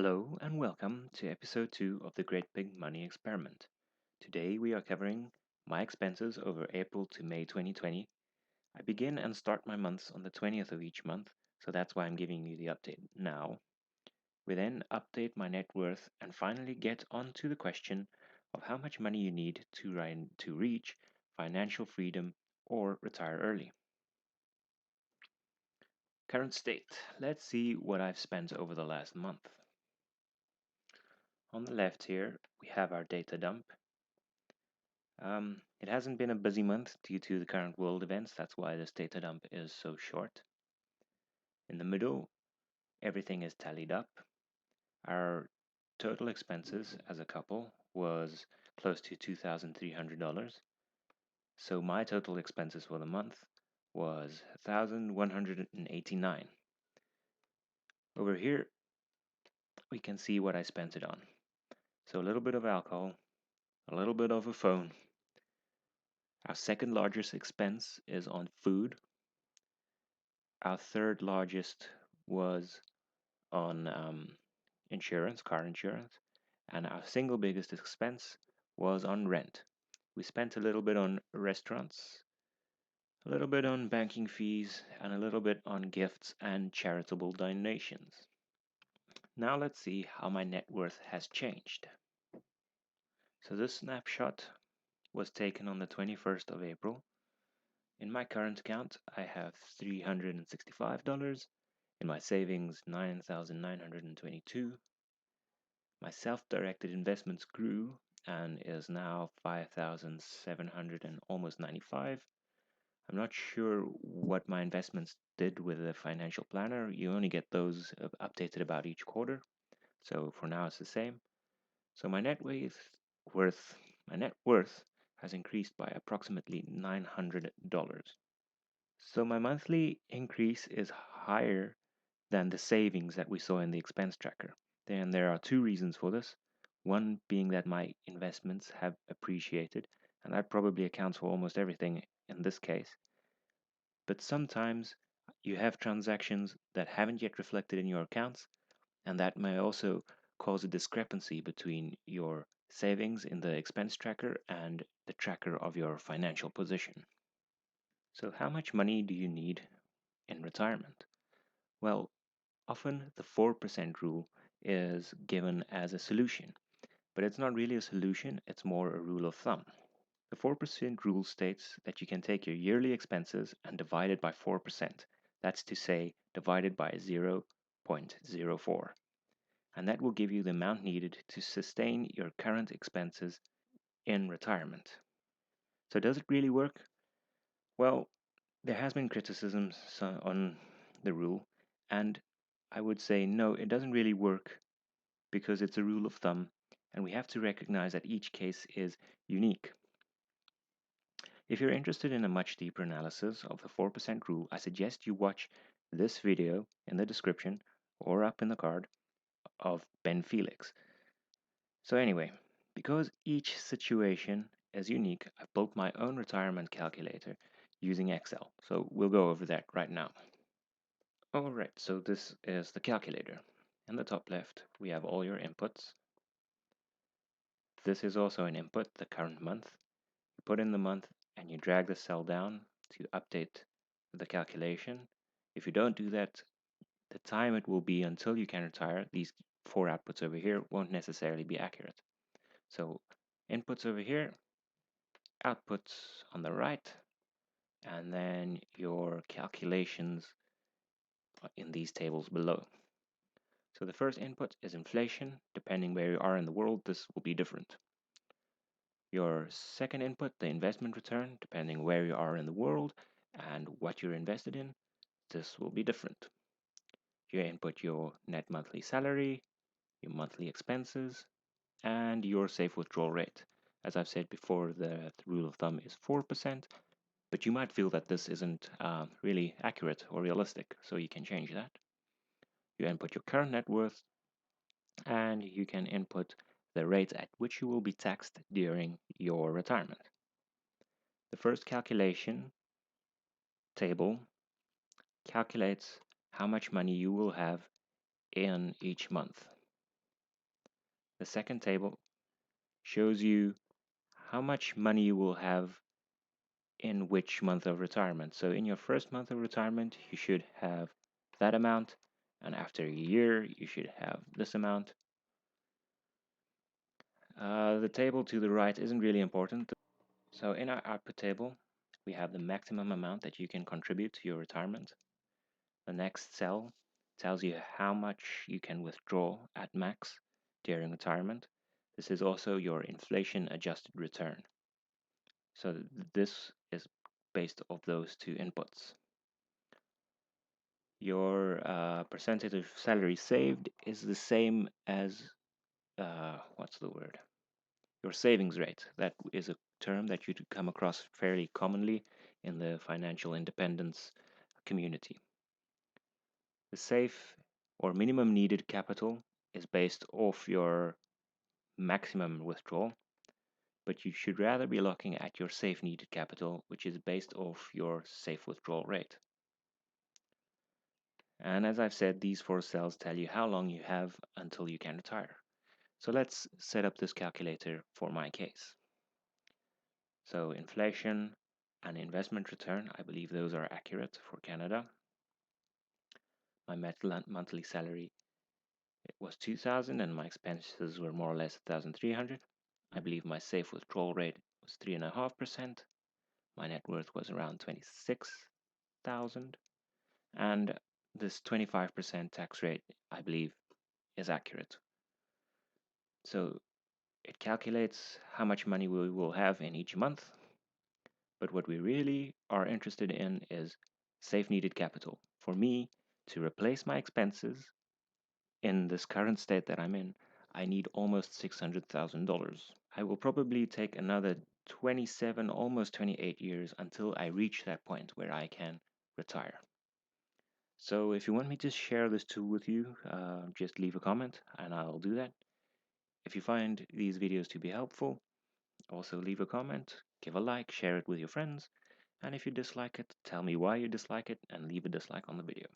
Hello and welcome to episode 2 of the Great Big Money Experiment. Today we are covering my expenses over April to May 2020. I begin and start my months on the 20th of each month, so that's why I'm giving you the update now. We then update my net worth and finally get on to the question of how much money you need to reach financial freedom or retire early. Current state. Let's see what I've spent over the last month. On the left here, we have our data dump. It hasn't been a busy month due to the current world events. That's why this data dump is so short. In the middle, everything is tallied up. Our total expenses as a couple was close to $2,300. So my total expenses for the month was 1,189. Over here, we can see what I spent it on. So a little bit of alcohol, a little bit of a phone. Our second largest expense is on food. Our third largest was on insurance, car insurance, and our single biggest expense was on rent. We spent a little bit on restaurants, a little bit on banking fees, and a little bit on gifts and charitable donations. Now let's see how my net worth has changed. So this snapshot was taken on the 21st of April. In my current account, I have $365. In my savings, 9,922. My self-directed investments grew and is now 5,700 and almost 95. I'm not sure what my investments did with the financial planner. You only get those updated about each quarter. So for now it's the same. So worth my net worth has increased by approximately $900. So my monthly increase is higher than the savings that we saw in the expense tracker. Then there are two reasons for this. One being that my investments have appreciated, and that probably accounts for almost everything in this case. But sometimes you have transactions that haven't yet reflected in your accounts, and that may also cause a discrepancy between your savings in the expense tracker and the tracker of your financial position. So, how much money do you need in retirement? Well, often the 4% rule is given as a solution, but it's not really a solution, it's more a rule of thumb. The 4% rule states that you can take your yearly expenses and divide it by 4%. That's to say, divided by 0.04. And that will give you the amount needed to sustain your current expenses in retirement. So, does it really work? Well, there has been criticisms on the rule, and I would say no, it doesn't really work because it's a rule of thumb, and we have to recognize that each case is unique. If you're interested in a much deeper analysis of the 4% rule, I suggest you watch this video in the description or up in the card of Ben Felix. So, anyway, because each situation is unique, I've built my own retirement calculator using Excel. So, we'll go over that right now. Alright, so this is the calculator. In the top left, we have all your inputs. This is also an input, the current month. You put in the month and you drag the cell down to update the calculation. If you don't do that, the time it will be until you can retire, these four outputs over here won't necessarily be accurate. So inputs over here, outputs on the right, and then your calculations in these tables below. So the first input is inflation. Depending where you are in the world, this will be different. Your second input, the investment return, depending where you are in the world and what you're invested in, this will be different. You input your net monthly salary, your monthly expenses, and your safe withdrawal rate. As I've said before, the rule of thumb is 4%, but you might feel that this isn't really accurate or realistic, so you can change that. You input your current net worth, and you can input the rate at which you will be taxed during your retirement. The first calculation table calculates how much money you will have in each month. The second table shows you how much money you will have in which month of retirement. So in your first month of retirement, you should have that amount, and after a year, you should have this amount. The table to the right isn't really important. So in our output table, we have the maximum amount that you can contribute to your retirement. The next cell tells you how much you can withdraw at max during retirement. This is also your inflation adjusted return. So this is based off those two inputs. Your percentage of salary saved is the same as what's the word? Your savings rate. That is a term that you come across fairly commonly in the financial independence community. The safe or minimum needed capital is based off your maximum withdrawal, but you should rather be looking at your safe needed capital, which is based off your safe withdrawal rate. And as I've said, these four cells tell you how long you have until you can retire. So let's set up this calculator for my case. So inflation and investment return, I believe those are accurate for Canada. My monthly salary was 2,000 and my expenses were more or less 1,300. I believe my safe withdrawal rate was 3.5%. My net worth was around 26,000, and this 25% tax rate, I believe, is accurate. So it calculates how much money we will have in each month, but what we really are interested in is safe needed capital. For me to replace my expenses in this current state that I'm in, I need almost $600,000. I will probably take another 27, almost 28 years until I reach that point where I can retire. So if you want me to share this tool with you, just leave a comment and I'll do that. If you find these videos to be helpful, also leave a comment, give a like, share it with your friends, and if you dislike it, tell me why you dislike it and leave a dislike on the video.